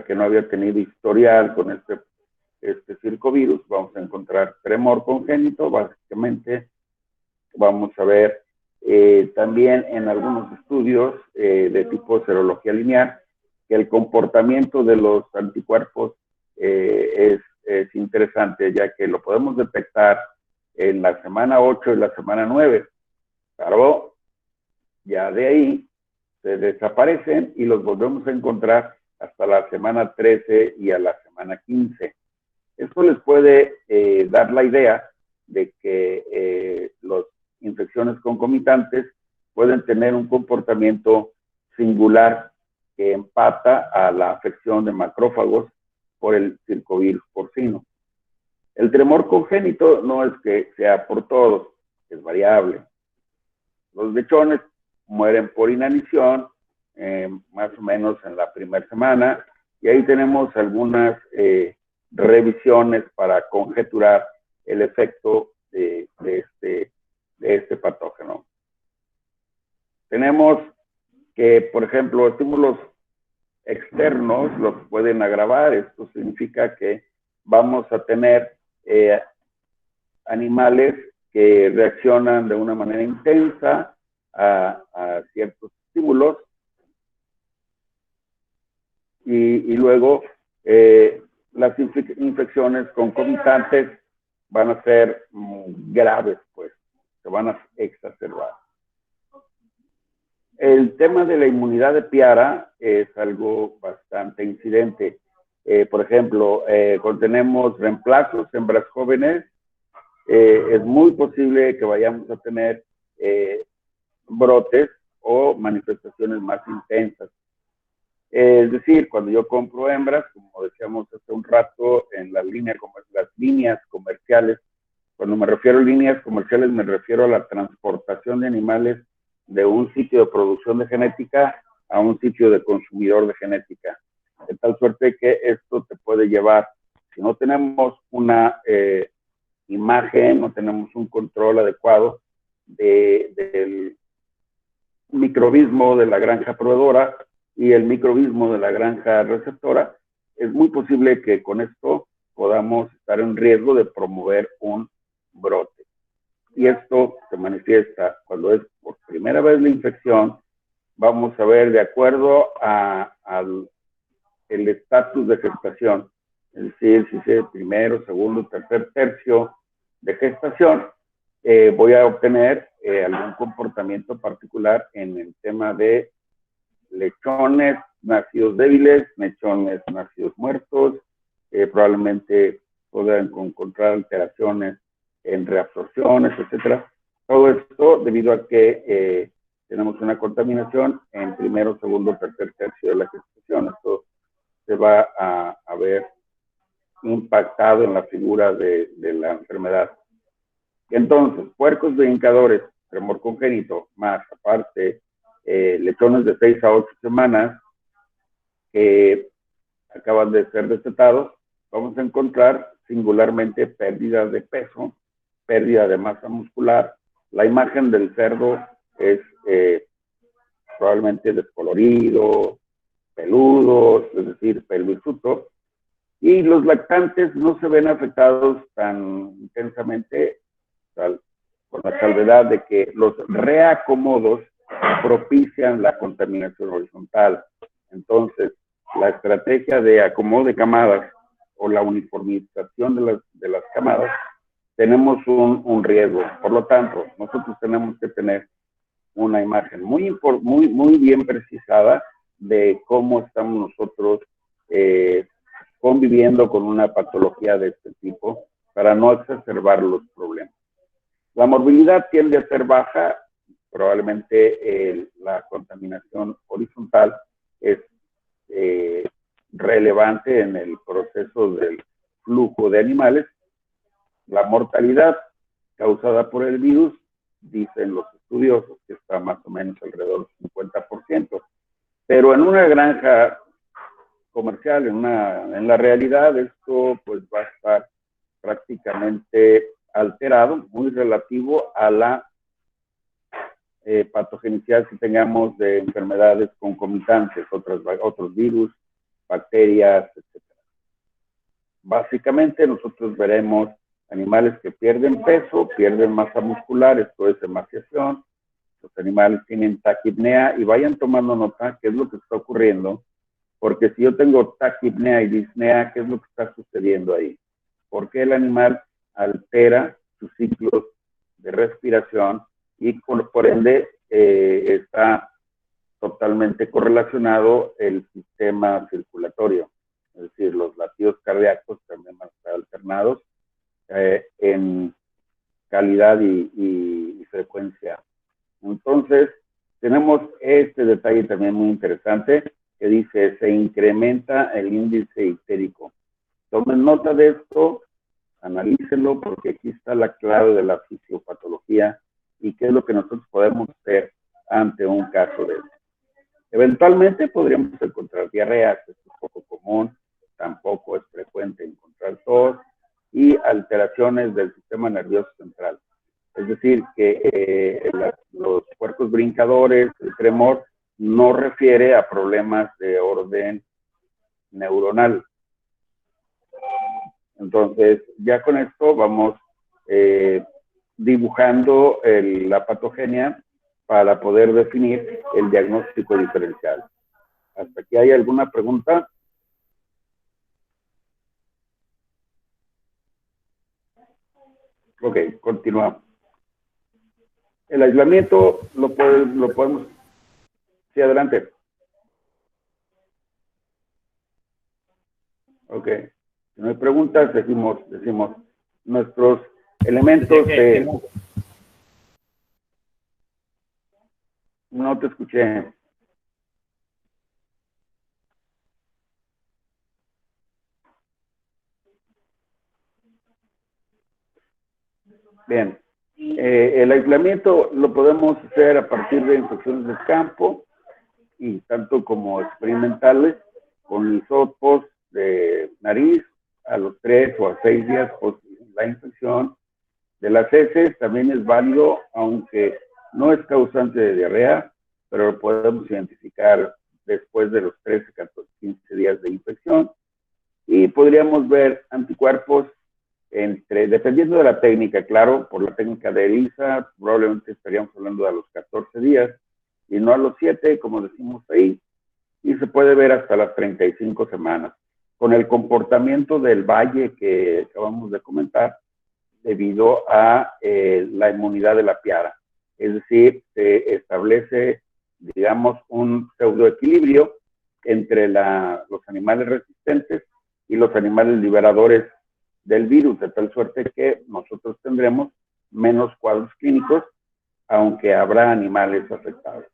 que no había tenido historial con este circovirus. Vamos a encontrar tremor congénito, básicamente. Vamos a ver también en algunos estudios de tipo serología lineal que el comportamiento de los anticuerpos es interesante, ya que lo podemos detectar en la semana 8 y la semana 9, pero ya de ahí se desaparecen y los volvemos a encontrar hasta la semana 13 y a la semana 15. Esto les puede dar la idea de que las infecciones concomitantes pueden tener un comportamiento singular que empata a la afección de macrófagos por el circovirus porcino. El tremor congénito no es que sea por todos, es variable. Los lechones mueren por inanición, más o menos en la primera semana, y ahí tenemos algunas revisiones para conjeturar el efecto de este patógeno. Tenemos que, por ejemplo, estímulos externos los pueden agravar. Esto significa que vamos a tener animales que reaccionan de una manera intensa a ciertos estímulos y luego las infecciones concomitantes van a ser graves, pues, se van a exacerbar. El tema de la inmunidad de piara es algo bastante incidente. Por ejemplo, cuando tenemos reemplazos, hembras jóvenes, es muy posible que vayamos a tener brotes o manifestaciones más intensas. Es decir, cuando yo compro hembras, como decíamos hace un rato, en las líneas comerciales, cuando me refiero a líneas comerciales, me refiero a la transportación de animales de un sitio de producción de genética a un sitio de consumidor de genética. De tal suerte que esto te puede llevar, si no tenemos una imagen, no tenemos un control adecuado del microbismo de la granja proveedora y el microbismo de la granja receptora, es muy posible que con esto podamos estar en riesgo de promover un brote. Y esto se manifiesta cuando es por primera vez la infección. Vamos a ver, de acuerdo al estatus de gestación, es decir, si es primero, segundo, tercer tercio de gestación, voy a obtener algún comportamiento particular en el tema de lechones nacidos débiles, lechones nacidos muertos, probablemente puedan encontrar alteraciones en reabsorciones, etcétera. Todo esto debido a que tenemos una contaminación en primero, segundo, tercer tercio de la gestación. Esto se va a ver impactado en la figura de la enfermedad. Entonces, puercos de indicadores, tremor congénito, más aparte, lechones de 6 a 8 semanas que acaban de ser destetados, vamos a encontrar singularmente pérdida de peso, pérdida de masa muscular. La imagen del cerdo es probablemente descolorido, peludos, es decir, pelo hirsuto, y los lactantes no se ven afectados tan intensamente, con la salvedad de que los reacomodos propician la contaminación horizontal. Entonces, la estrategia de acomodo de camadas o la uniformización de las camadas, tenemos un riesgo. Por lo tanto, nosotros tenemos que tener una imagen muy bien precisada de cómo estamos nosotros conviviendo con una patología de este tipo para no exacerbar los problemas. La morbilidad tiende a ser baja, probablemente la contaminación horizontal es relevante en el proceso del flujo de animales. La mortalidad causada por el virus, dicen los estudiosos, que está más o menos alrededor del 50%. Pero en una granja comercial, en la realidad, esto pues va a estar prácticamente alterado, muy relativo a la patogenicidad que tengamos de enfermedades concomitantes, otros virus, bacterias, etc. Básicamente nosotros veremos animales que pierden peso, pierden masa muscular, esto es emaciación. Los animales tienen taquipnea y vayan tomando nota qué es lo que está ocurriendo, porque si yo tengo taquipnea y disnea, ¿qué es lo que está sucediendo ahí? ¿Por qué el animal altera sus ciclos de respiración y por ende está totalmente correlacionado el sistema circulatorio? Es decir, los latidos cardíacos también van a estar alternados en calidad y frecuencia. Entonces, tenemos este detalle también muy interesante que dice, se incrementa el índice ictérico. Tomen nota de esto, analícenlo, porque aquí está la clave de la fisiopatología y qué es lo que nosotros podemos hacer ante un caso de esto. Eventualmente podríamos encontrar diarrea, que es un poco común, tampoco es frecuente encontrar tos, y alteraciones del sistema nervioso central. Es decir, que los puercos brincadores, el tremor, no refiere a problemas de orden neuronal. Entonces, ya con esto vamos dibujando la patogenia para poder definir el diagnóstico diferencial. ¿Hasta aquí hay alguna pregunta? Ok, continuamos. El aislamiento lo podemos... Sí, adelante. Ok. Si no hay preguntas, decimos nuestros elementos de... No te escuché. Bien. El aislamiento lo podemos hacer a partir de infecciones de campo y tanto como experimentales con hisopos de nariz a los 3 o a 6 días post la infección. De las heces también es válido, aunque no es causante de diarrea, pero lo podemos identificar después de los 13, 14, 15 días de infección. Y podríamos ver anticuerpos dependiendo de la técnica, claro, por la técnica de ELISA, probablemente estaríamos hablando de a los 14 días y no a los 7, como decimos ahí, y se puede ver hasta las 35 semanas. Con el comportamiento del valle que acabamos de comentar, debido a la inmunidad de la piara. Es decir, se establece, digamos, un pseudoequilibrio entre los animales resistentes y los animales liberadores del virus, de tal suerte que nosotros tendremos menos cuadros clínicos, aunque habrá animales afectados.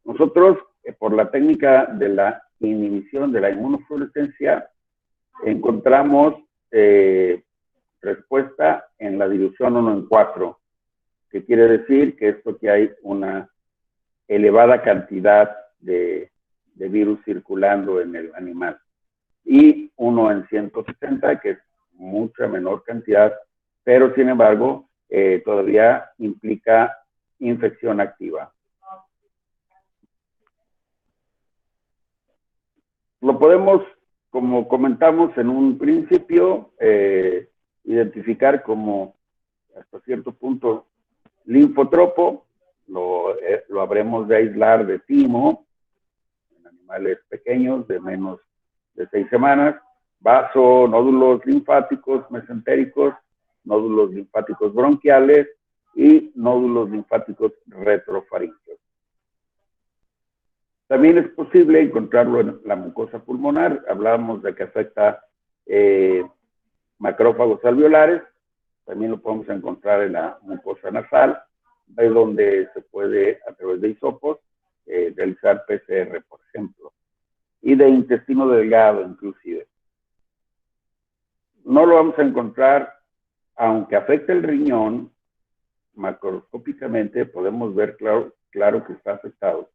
Nosotros, por la técnica de la inhibición de la inmunofluorescencia, encontramos respuesta en la dilución 1:4, que quiere decir que esto que hay una elevada cantidad de virus circulando en el animal, y 1:160, que es mucha menor cantidad, pero sin embargo todavía implica infección activa. Lo podemos, como comentamos en un principio, identificar como hasta cierto punto linfotropo, lo habremos de aislar de timo en animales pequeños de menos de 6 semanas, vaso, nódulos linfáticos mesentéricos, nódulos linfáticos bronquiales y nódulos linfáticos retrofaríngeos. También es posible encontrarlo en la mucosa pulmonar. Hablábamos de que afecta macrófagos alveolares. También lo podemos encontrar en la mucosa nasal, es donde se puede, a través de hisopos, realizar PCR, por ejemplo. Y de intestino delgado, inclusive. No lo vamos a encontrar, aunque afecte el riñón, macroscópicamente podemos ver claro que está afectado.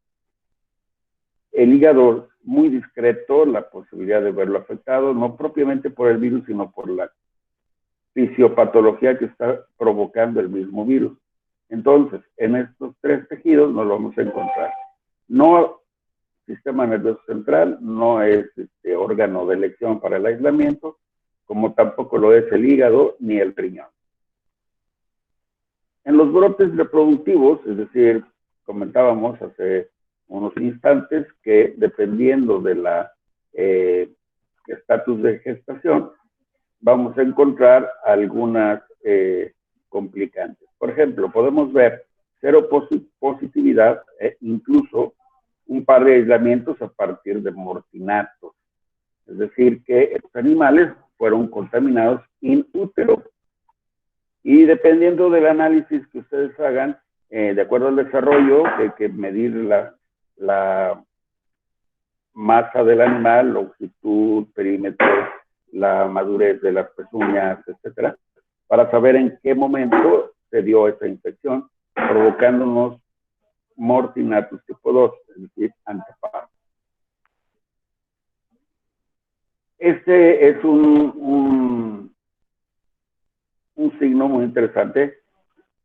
El hígado, muy discreto, la posibilidad de verlo afectado, no propiamente por el virus, sino por la fisiopatología que está provocando el mismo virus. Entonces, en estos 3 tejidos nos lo vamos a encontrar. No sistema nervioso central, no es órgano de elección para el aislamiento, como tampoco lo es el hígado ni el riñón. En los brotes reproductivos, es decir, comentábamos hace unos instantes que dependiendo de la estatus de gestación, vamos a encontrar algunas complicantes. Por ejemplo, podemos ver seropositividad e incluso un par de aislamientos a partir de mortinatos. Es decir, que estos animales fueron contaminados in útero. Y dependiendo del análisis que ustedes hagan, de acuerdo al desarrollo, hay que medir la masa del animal, longitud, perímetro, la madurez de las pezuñas, etcétera, para saber en qué momento se dio esa infección, provocándonos mortinatus tipo 2, es decir, anteparto. Este es un signo muy interesante.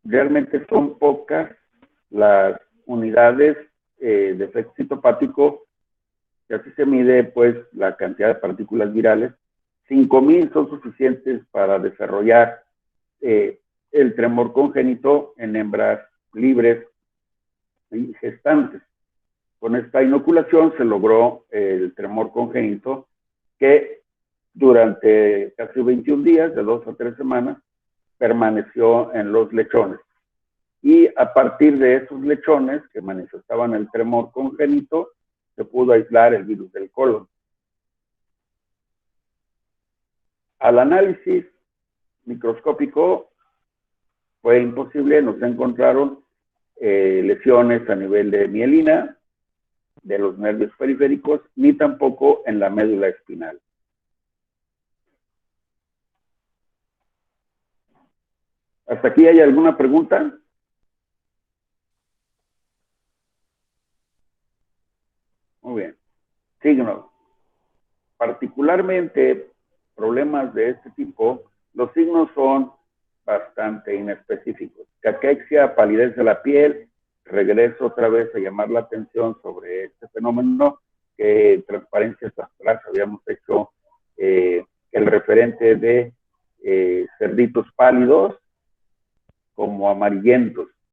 Realmente son pocas las unidades de efecto citopático, que así se mide pues la cantidad de partículas virales. 5,000 son suficientes para desarrollar el tremor congénito en hembras libres y gestantes. Con esta inoculación se logró el tremor congénito que durante casi 21 días, de 2 a 3 semanas, permaneció en los lechones. Y a partir de esos lechones que manifestaban el tremor congénito, se pudo aislar el virus del colon. Al análisis microscópico fue imposible, no se encontraron lesiones a nivel de mielina, de los nervios periféricos, ni tampoco en la médula espinal. ¿Hasta aquí hay alguna pregunta? Muy bien. Signos. Particularmente, problemas de este tipo, los signos son bastante inespecíficos. Caquexia, palidez de la piel, regreso otra vez a llamar la atención sobre este fenómeno que transparencias atrás habíamos hecho el referente de cerditos pálidos como amarillentos.